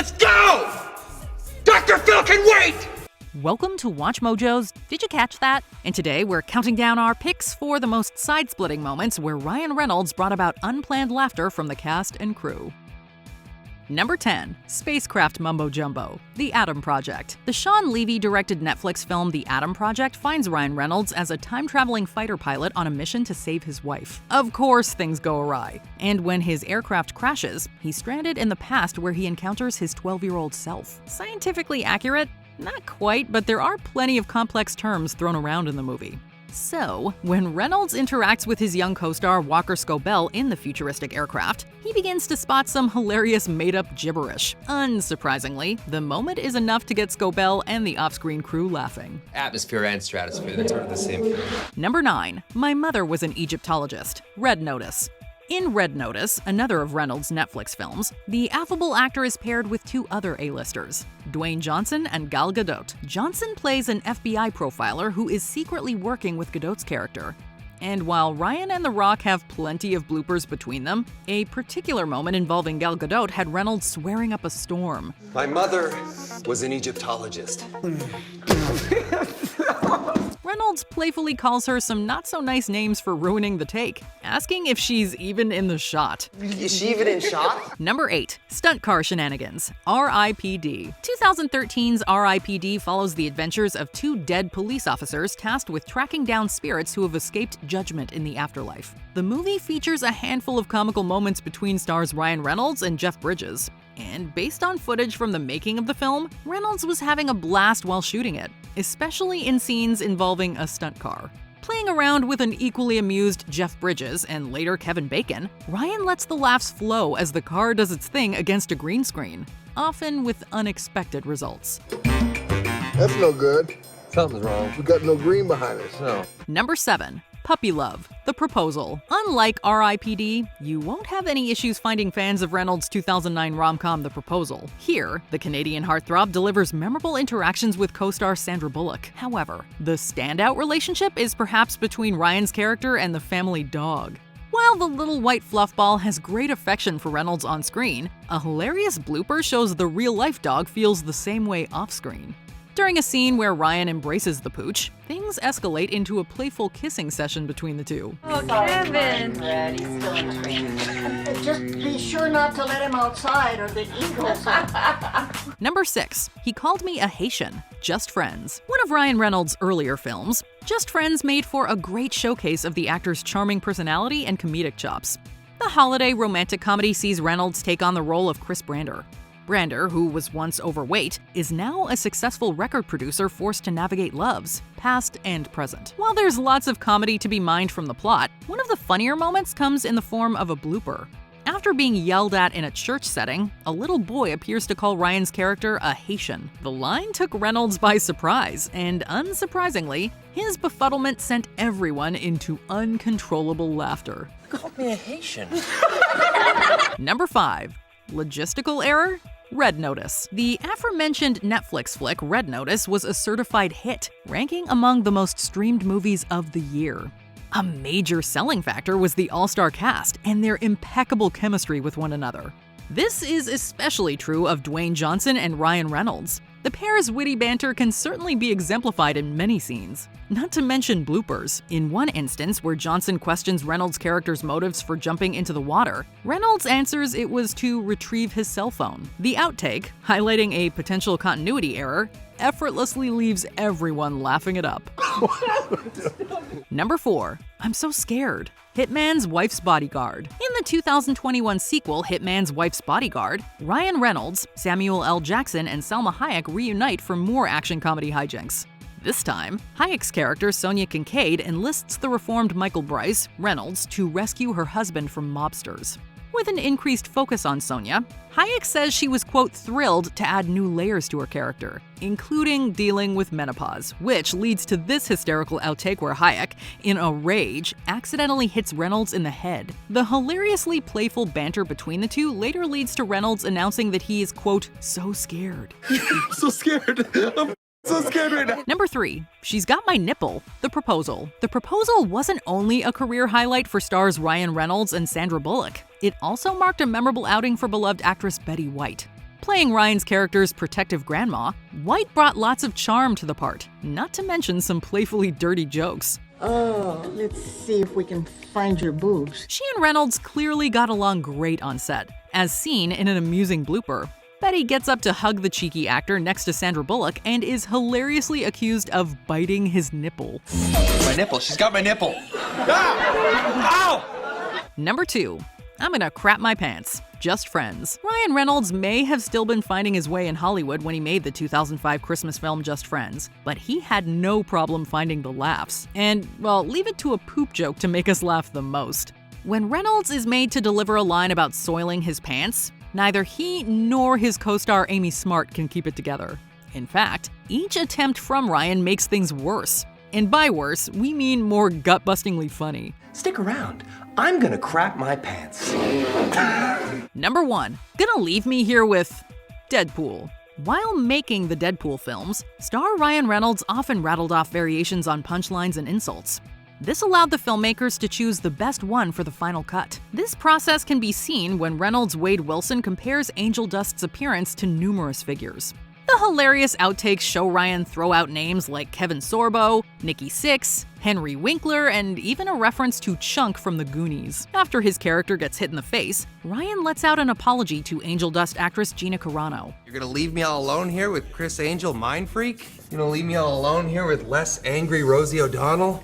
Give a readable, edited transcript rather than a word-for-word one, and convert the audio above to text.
Let's go! Dr. Phil can wait! Welcome to WatchMojo's Did You Catch That? And today we're counting down our picks for the most side-splitting moments where Ryan Reynolds brought about unplanned laughter from the cast and crew. Number 10. Spacecraft Mumbo Jumbo, The Atom Project. The Sean Levy-directed Netflix film The Atom Project finds Ryan Reynolds as a time-traveling fighter pilot on a mission to save his wife. Of course, things go awry. And when his aircraft crashes, he's stranded in the past where he encounters his 12-year-old self. Scientifically accurate? Not quite, but there are plenty of complex terms thrown around in the movie. So, when Reynolds interacts with his young co-star Walker Scobell in the futuristic aircraft, he begins to spot some hilarious made-up gibberish. Unsurprisingly, the moment is enough to get Scobell and the off-screen crew laughing. Atmosphere and stratosphere, they're sort of the same thing. Number 9. My Mother Was an Egyptologist, Red Notice. In Red Notice, another of Reynolds' Netflix films, the affable actor is paired with two other A-listers, Dwayne Johnson and Gal Gadot. Johnson plays an FBI profiler who is secretly working with Gadot's character. And while Ryan and The Rock have plenty of bloopers between them, a particular moment involving Gal Gadot had Reynolds swearing up a storm. My mother was an Egyptologist. Reynolds playfully calls her some not-so-nice names for ruining the take, asking if she's even in the shot. Is she even in shot? Number 8. Stunt Car Shenanigans, R.I.P.D. 2013's R.I.P.D. follows the adventures of two dead police officers tasked with tracking down spirits who have escaped judgment in the afterlife. The movie features a handful of comical moments between stars Ryan Reynolds and Jeff Bridges. And based on footage from the making of the film, Reynolds was having a blast while shooting it, especially in scenes involving a stunt car. Playing around with an equally amused Jeff Bridges and later Kevin Bacon, Ryan lets the laughs flow as the car does its thing against a green screen, often with unexpected results. That's no good. Something's wrong. We got no green behind us. No. Number 7. Puppy Love, The Proposal. Unlike R.I.P.D., you won't have any issues finding fans of Reynolds' 2009 rom-com The Proposal. Here, the Canadian heartthrob delivers memorable interactions with co-star Sandra Bullock. However, the standout relationship is perhaps between Ryan's character and the family dog. While the little white fluffball has great affection for Reynolds on screen, a hilarious blooper shows the real-life dog feels the same way off-screen. During a scene where Ryan embraces the pooch, things escalate into a playful kissing session between the two. Oh, Kevin! Just be sure not to let him outside or the eagles. Number 6. He Called Me a Haitian, Just Friends. One of Ryan Reynolds' earlier films, Just Friends made for a great showcase of the actor's charming personality and comedic chops. The holiday romantic comedy sees Reynolds take on the role of Chris Brander. Brander, who was once overweight, is now a successful record producer forced to navigate loves, past and present. While there's lots of comedy to be mined from the plot, one of the funnier moments comes in the form of a blooper. After being yelled at in a church setting, a little boy appears to call Ryan's character a Haitian. The line took Reynolds by surprise, and unsurprisingly, his befuddlement sent everyone into uncontrollable laughter. Called me a Haitian. Number 5. Logistical error? Red Notice. The aforementioned Netflix flick Red Notice was a certified hit, ranking among the most streamed movies of the year. A major selling factor was the all-star cast and their impeccable chemistry with one another. This is especially true of Dwayne Johnson and Ryan Reynolds. The pair's witty banter can certainly be exemplified in many scenes. Not to mention bloopers. In one instance where Johnson questions Reynolds' character's motives for jumping into the water, Reynolds answers it was to retrieve his cell phone. The outtake, highlighting a potential continuity error, effortlessly leaves everyone laughing it up. Number 4. I'm So Scared. Hitman's Wife's Bodyguard. In the 2021 sequel, Hitman's Wife's Bodyguard, Ryan Reynolds, Samuel L. Jackson, and Salma Hayek reunite for more action comedy hijinks. This time, Hayek's character Sonia Kincaid enlists the reformed Michael Bryce, Reynolds, to rescue her husband from mobsters. With an increased focus on Sonia, Hayek says she was, quote, thrilled to add new layers to her character, including dealing with menopause, which leads to this hysterical outtake where Hayek, in a rage, accidentally hits Reynolds in the head. The hilariously playful banter between the two later leads to Reynolds announcing that he is, quote, so scared. So scared. I'm so scared right now. Number 3. She's Got My Nipple, The Proposal. The Proposal wasn't only a career highlight for stars Ryan Reynolds and Sandra Bullock. It also marked a memorable outing for beloved actress Betty White. Playing Ryan's character's protective grandma, White brought lots of charm to the part, not to mention some playfully dirty jokes. Oh, let's see if we can find your boobs. She and Reynolds clearly got along great on set, as seen in an amusing blooper. Betty gets up to hug the cheeky actor next to Sandra Bullock and is hilariously accused of biting his nipple. My nipple. She's got my nipple. Number 2. I'm gonna crap my pants. Just Friends. Ryan Reynolds may have still been finding his way in Hollywood when he made the 2005 Christmas film Just Friends, but he had no problem finding the laughs. And, well, leave it to a poop joke to make us laugh the most. When Reynolds is made to deliver a line about soiling his pants, neither he nor his co-star Amy Smart can keep it together. In fact, each attempt from Ryan makes things worse. And by worse, we mean more gut-bustingly funny. Stick around. I'm gonna crap my pants. Number 1. Gonna leave me here with Deadpool. While making the Deadpool films, star Ryan Reynolds often rattled off variations on punchlines and insults. This allowed the filmmakers to choose the best one for the final cut. This process can be seen when Reynolds' Wade Wilson compares Angel Dust's appearance to numerous figures. The hilarious outtakes show Ryan throw out names like Kevin Sorbo, Nikki Sixx, Henry Winkler, and even a reference to Chunk from The Goonies. After his character gets hit in the face, Ryan lets out an apology to Angel Dust actress Gina Carano. You're gonna leave me all alone here with Chris Angel, mind freak? You're gonna leave me all alone here with less angry Rosie O'Donnell?